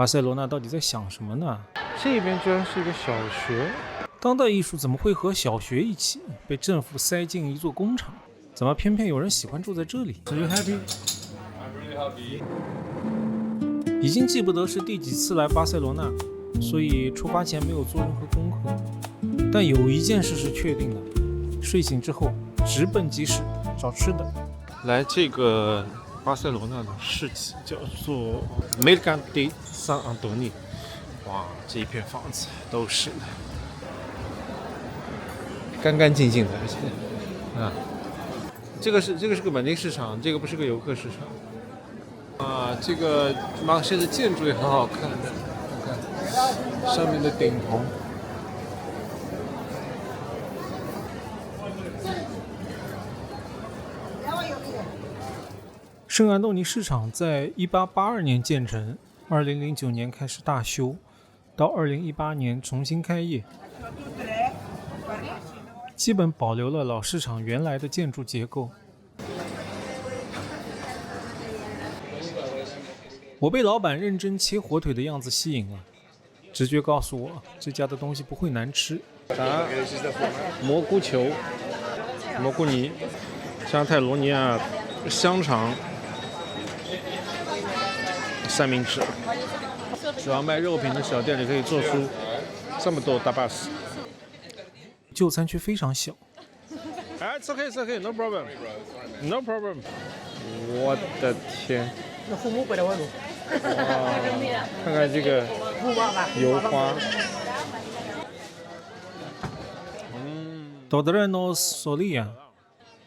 巴塞羅那到底在想什麼呢？這邊居然是一個小學。當代藝術怎麼會和小學一起被政府塞進一座工廠？怎麼偏偏有人喜歡住在這裡？ Are you happy? I'm really happy. 已經記不得是第幾次來巴塞羅那，所以出發前沒有做任何功課。但有一件事是確定的，睡醒之後直奔集市找吃的。來這個巴塞羅那的市集叫做 Mercat de Sant Antoni。哇，這一片房子都是的，乾乾淨淨的，而且啊，這個是個本地市場，這個不是個遊客市場。啊，這個馬賽的建築也很好看的，看上面的頂棚。聖安東尼市場在1882年建成，2009年開始大修，到2018年重新開業，基本保留了老市場原來的建築結構。我被老闆認真切火腿的樣子吸引了，直覺告訴我這家的東西不會難吃。蘑菇球、蘑菇泥、加泰羅尼亞香腸、三明治。只要賣肉品的小店裡可以做出這麼多大巴士。就餐區非常小。It's okay, it's okay, no problem, no problem。我的天！哇，看看這個油花。Torreno Solia，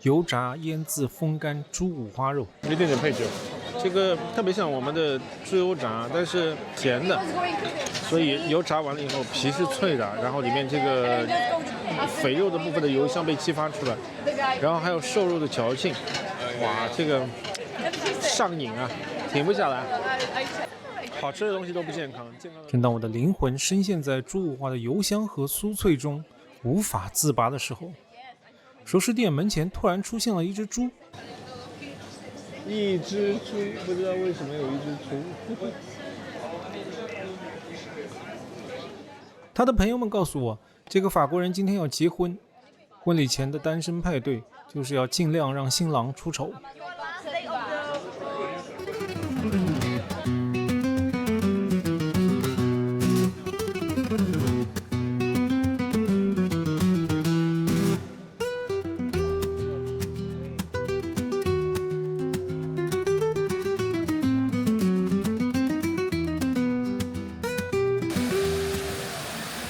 油炸醃製風乾豬五花肉，一點點配酒。這個特別像我們的豬油炸，但是甜的，所以油炸完了以後皮是脆的，然後裡面這個肥肉的部分的油香被激發出來，然後還有瘦肉的嚼勁，哇，這個上癮啊，停不下來。好吃的東西都不健康，正當我的靈魂深陷在豬五花的油香和酥脆中無法自拔的時候，熟食店門前突然出現了一隻豬。一隻豬，不知道為什麼有一隻豬。他的朋友們告訴我，這個法國人今天要結婚，婚禮前的單身派對就是要盡量讓新郎出醜。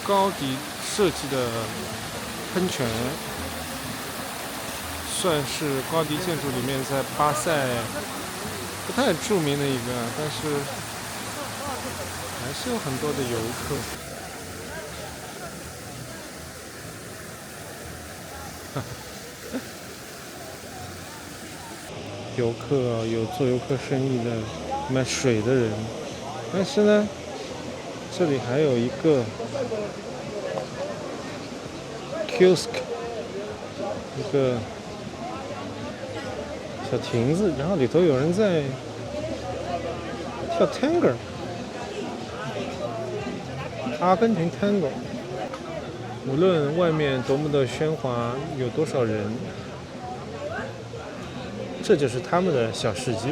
高迪設計的噴泉，算是高迪建築裡面在巴塞不太著名的一個，但是還是有很多的遊客。游客有做游客生意的，賣水的人，但是呢，這裡還有一個 kiosk， 一個小亭子，然後裡頭有人在跳 tango， 阿根廷 tango。無論外面多麼的喧嘩，有多少人，這就是他們的小世界。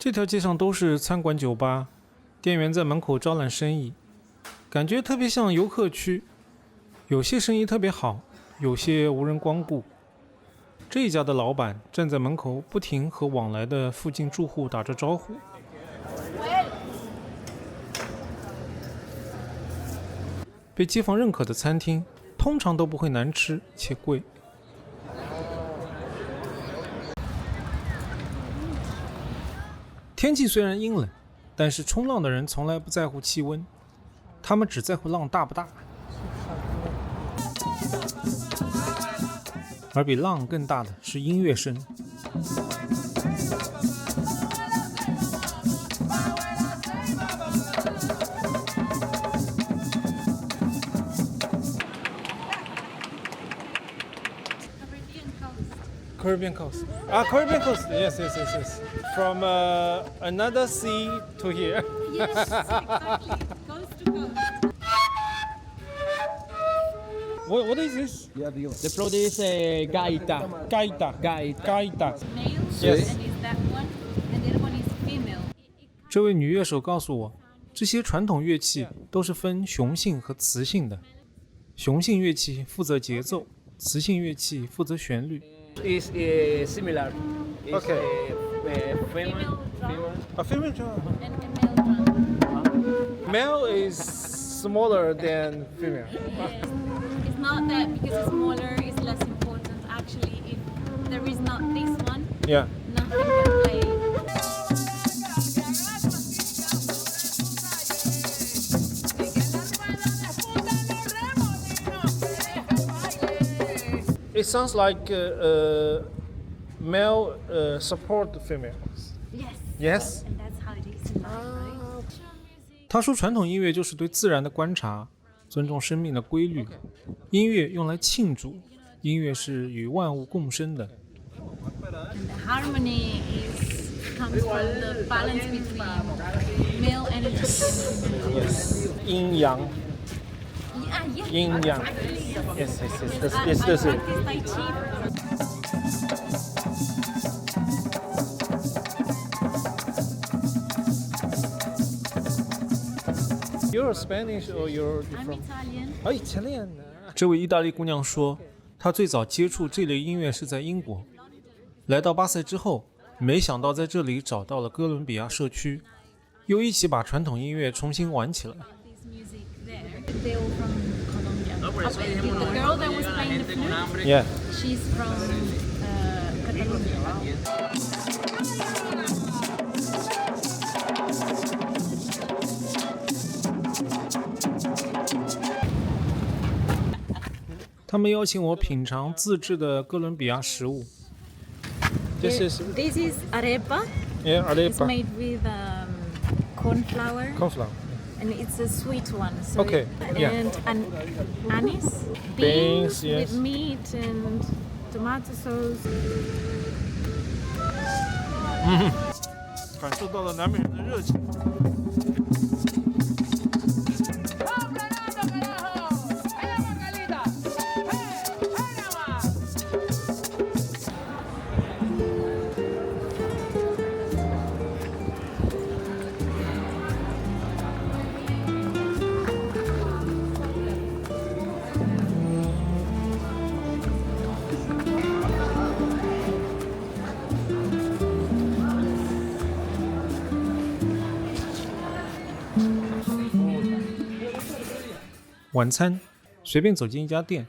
这条街上都是餐館酒吧，店員在門口招攬生意，感覺特別像遊客區，有些生意特別好，有些無人光顧。這一家的老闆站在門口，不停和往來的附近住戶打着招呼。被街坊認可的餐廳，通常都不會難吃且貴。天氣雖然陰冷，但是衝浪的人從來不在乎氣溫，他們只在乎浪大不大，而比浪更大的是音樂聲。Caribbean coast. Caribbean coast. Yes. From another sea to here. Yes, exactly. Coast to coast. What is this? The float is gaita. Gaita. Gaita. Male, Yes. and is that one, and the other one is female. 这位女乐手告訴我，这些传統樂器都是分雄性和雌性的。雄性樂器負責節奏，雌性樂器負責旋律。Is similar. It's, Okay. Female. A female drum. And male drum. Male is smaller than female. Yes. It's not that because it's smaller, it's less important. Actually, if there is not this one, Yeah. nothing can play. It sounds like male support females. Yes. Yes. And that's how it is in life, right? 他说，传統音樂就是對自然的觀察，尊重生命的規律。音樂用來慶祝，音樂是與萬物共生的。And the harmony comes from the balance between male energy and female energy. 陰陽。 Yeah, yeah. 陰陽。Exactly, Yes. I Yes. practice Tai Chi. You're Spanish or you're I'm from? Italian. Italian. 这位意大利姑娘說，她最早接觸這類音樂是在英國，來到巴塞之後，沒想到在這裡找到了哥倫比亞社區，又一起把傳統音樂重新玩起來。This music there. They're all from Colombia. The girl that was playing the flute, Yeah. she's from Catalonia. 他們邀請我品嘗自製的哥倫比亞食物。This is arepa. yeah, It's arepa. made with corn flour. Cornflour. And it's a sweet one. So Okay, yeah. And anise, Beans, yes. with meat and tomato sauce. 感受到了南美人的熱情。晚餐，隨便走進一家店，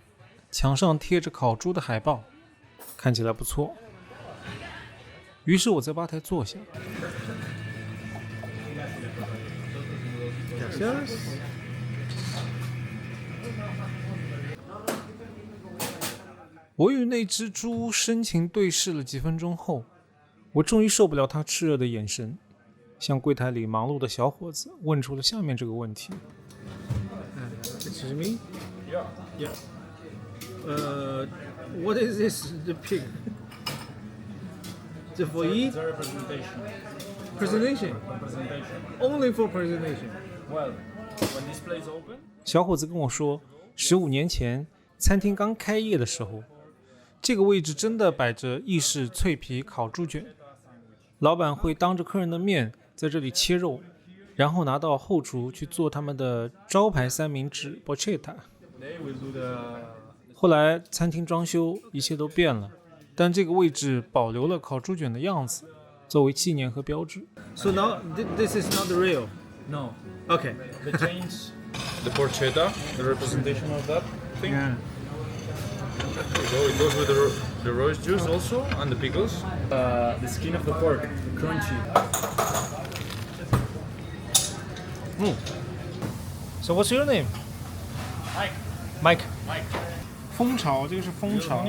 牆上貼着烤豬的海報，看起來不錯。於是我在吧台坐下。我與那隻豬深情對視了幾分鐘後，我終於受不了它熾熱的眼神，向櫃檯裡忙碌的小伙子問出了下面這個問題。Excuse me? Yeah. What is this? The pig? The for eat? It's a representation. Presentation? Only for presentation. Well, when this place open, 小伙子跟我說，15年前餐廳剛開業的時候，這個位置真的擺着意式脆皮烤豬卷，老闆會當着客人的面在這裡切肉，然後拿到後廚去做他們的招牌三明治 porchetta。 they will do the 後來餐廳裝修，一切都變了，但這個位置保留了烤豬卷的樣子，作為紀念和標誌。So now this is not real. no. Okay. They change the porchetta, the representation of that thing. Yeah. So it goes with the roast juice also and the pickles. The skin of the pork, crunchy. So what's your name? Mike. Mike. 蜂巢，这个是蜂巢。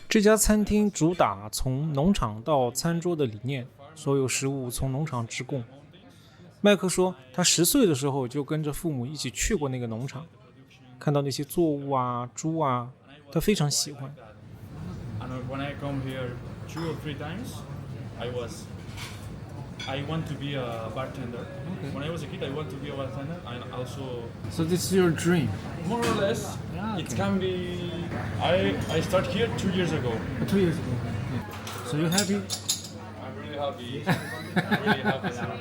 这家餐厅主打从农场到餐桌的理念，所有食物从农场直供。麦克说，他10岁的时候就跟着父母一起去过那个農場，看到那些作物啊、豬啊，他非常喜歡。And when I come here 2 or 3 times, I want to be a bartender. Okay. When I was a kid, I want to be a bartender, and also. So this is your dream? More or less. Yeah, okay. It can be. I started here 2 years ago. 2 years ago. Yeah. So you happy? I'm really happy. I'm really happy now.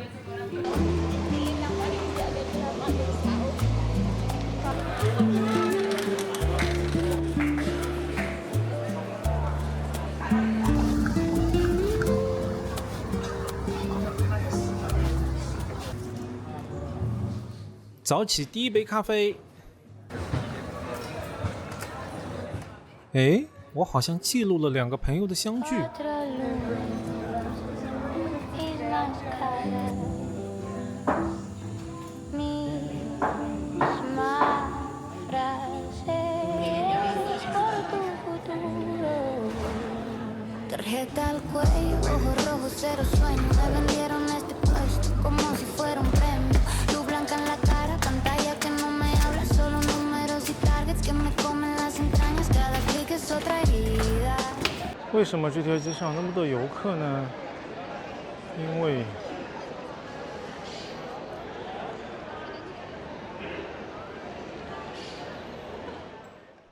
早起第一杯咖啡。哎，我好像记錄了2個朋友的相聚。为什麼這條街上那麼多遊客呢？因為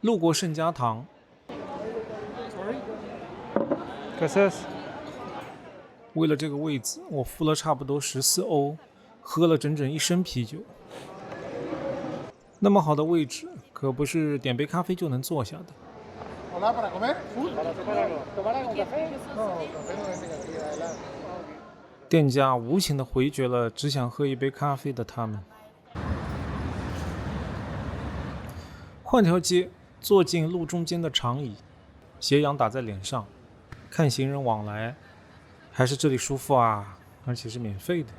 路過聖家堂。為了這個位子，我付了差不多14歐，喝了整整1升啤酒。那麼好的位置，可不是點杯咖啡就能坐下的。店家無情地回絕了只想喝一杯咖啡的他們。換條街，坐進路中間的長椅，斜陽打在臉上，看行人往來，還是這裡舒服啊，而且是免費的。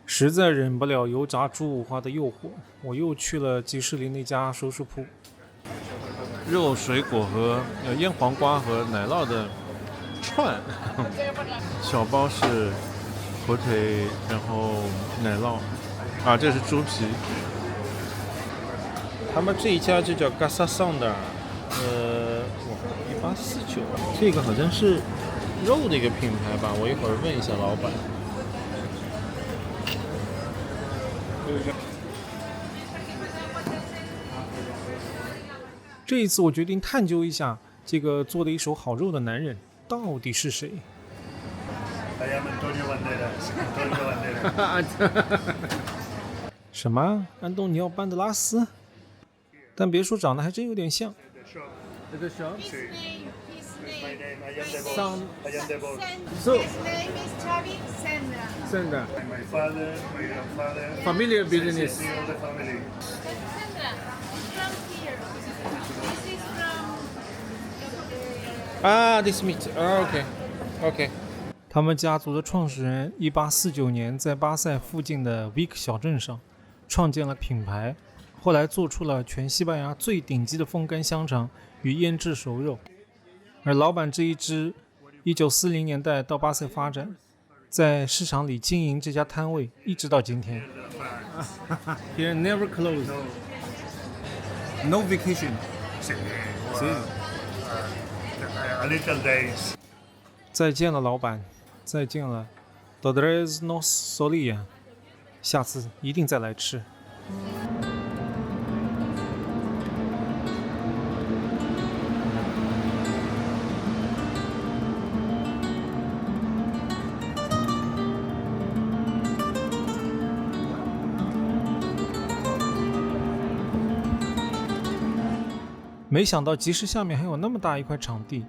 實在忍不了油炸豬五花的誘惑，我又去了集市裡那家熟食鋪。肉、水果和醃黃瓜和奶酪的串，小包是火腿，然後奶酪，啊，這是豬皮。他們這一家就叫 Casa Sonda， 1849，這個好像是肉的一個品牌吧，我一會兒問一下老闆。這一次我決定探究一下這個做得一手好肉的男人到底是誰。什麼？安東尼奧·班德拉斯？但別說長得還真有點像。So, his name is Xavi Sendra. My father, my grandfather. Familiar business. Sendra, from here. This is from. This meat. Okay. 他們家族的創始人1849年在巴塞附近的 Vic 小鎮上創建了品牌，後來做出了全西班牙最頂級的風乾香腸與醃製熟肉。而老闆這一支1940年代到巴塞發展，在市場裡經營這家攤位，一直到今天。Here never closed. No vacation. A little days. 再見了，老闆，再見了。Dos nos solía， 下次一定再來吃。沒想到集市下面還有那麼大一塊場地，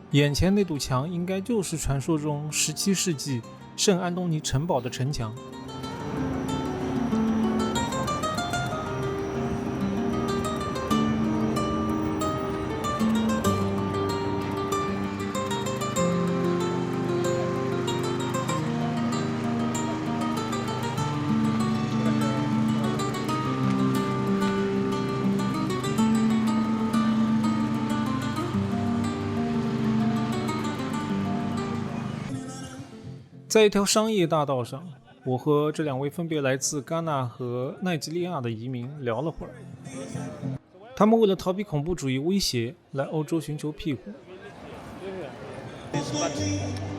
眼前那堵牆應該就是傳說中17世紀聖安東尼城堡的城牆。在一条商業大道上，我和这2位分別來自戛納和奈及利亞的移民聊了會兒。他們為了逃避恐怖主義威脅，來歐洲尋求庇護。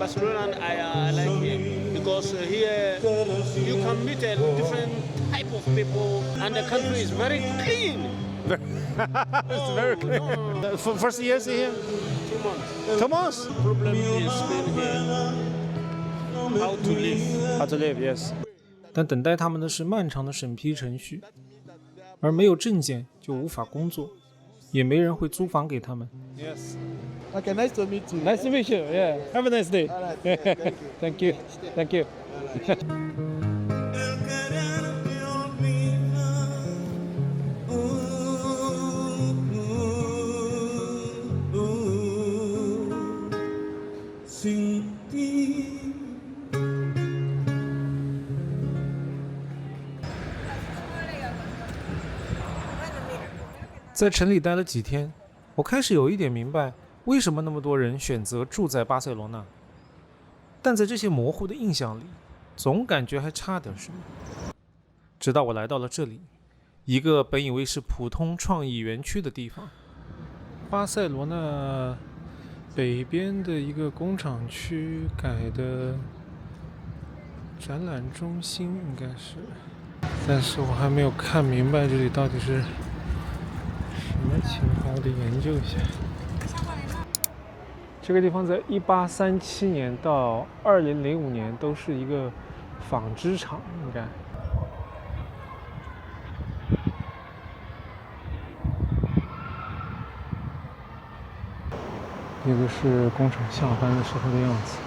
Barcelona, I like it because here you can meet a different type of people, and the country is very clean. It's very clean. First years here? 2 months. Problem in Spain here, how to live. How to live, yes. 但等待他們的是漫長的審批程序，而沒有證件就無法工作，也沒人會租房給他們。Yes. Okay, nice to meet you. Nice to meet you. Yeah. Have a nice day. Thank you. Thank you. 在城裡待了幾天，我開始有一點明白為什麼那麼多人選擇住在巴塞羅那，但在這些模糊的印象裡，總感覺還差點什麼。直到我來到了這裡，一個本以為是普通創意園區的地方。巴塞羅那北邊的一個工廠區改的展覽中心應該是，但是我還沒有看明白這裡到底是什麼情況，我得研究一下。這個地方在1837年到2005年都是一個紡織廠，應該。這個是工廠下班的時候的樣子，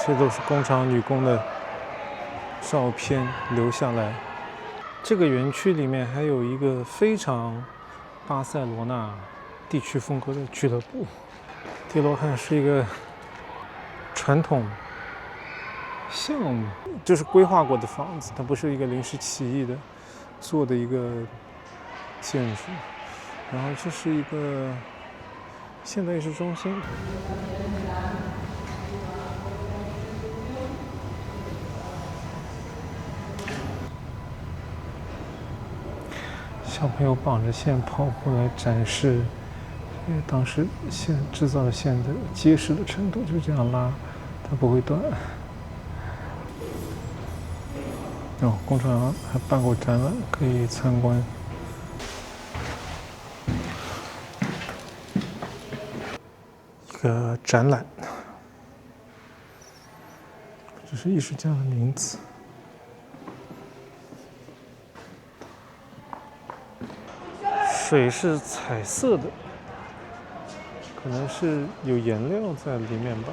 這都是工廠女工的照片留下來。這個園區裡面還有一個非常巴塞羅那地區風格的俱樂部。迪羅漢是一個傳統項目，就是規劃過的房子，它不是一個臨時起意的做的一個建築。然後這是一個現代藝術中心。小朋友綁着線跑步來展示，當時線製造的線的結實的程度，就這樣拉，它不會斷。哦，工廠還辦過展覽，可以參觀。一個展覽，這是藝術家的名字。水是彩色的，可能是有顏料在裡面吧。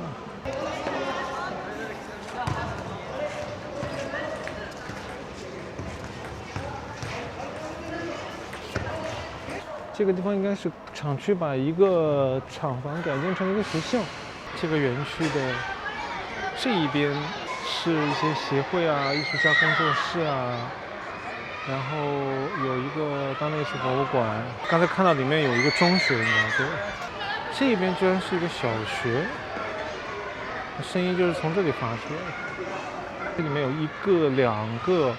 這個地方應該是廠區把一個廠房改建成一個學校。這個園區的這一邊是一些協會啊、藝術家工作室啊。然後有一個當代藝術博物館，剛才看到裡面有一個中學，應該對。這邊居然是一個小學，聲音就是從這裡發出來的。這裡面有1個、2個、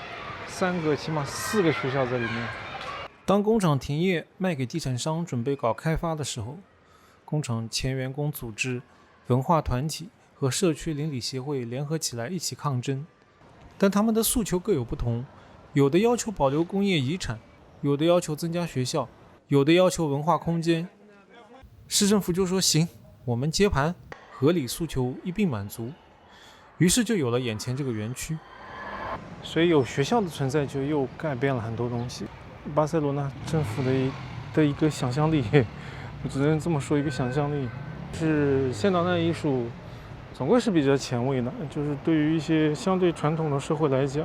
3個，起碼4個學校在裡面。當工廠停業賣給地產商準備搞開發的時候，工廠前員工組織、文化團體和社區鄰里協會聯合起來一起抗爭，但他們的訴求各有不同。有的要求保留工業遺產，有的要求增加學校，有的要求文化空間。市政府就說行，我們接盤，合理訴求一並滿足。於是就有了眼前這個園區。所以有學校的存在，就又改變了很多東西。巴塞羅那政府的一個想象力，我只能這麼說，一個想象力是現當代藝術總歸是比較前衛的，就是對於一些相對傳統的社會來講。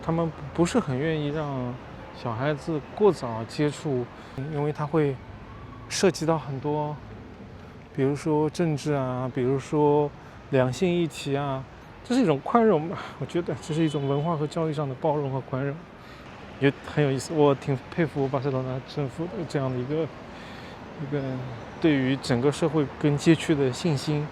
他們不是很願意讓小孩子過早接觸，因為它會涉及到很多，比如說政治啊，比如說兩性議題啊，這是一種寬容吧？我覺得這是一種文化和教育上的包容和寬容，也很有意思。我挺佩服巴塞羅那政府的這樣的一個對於整個社會跟街區的信心。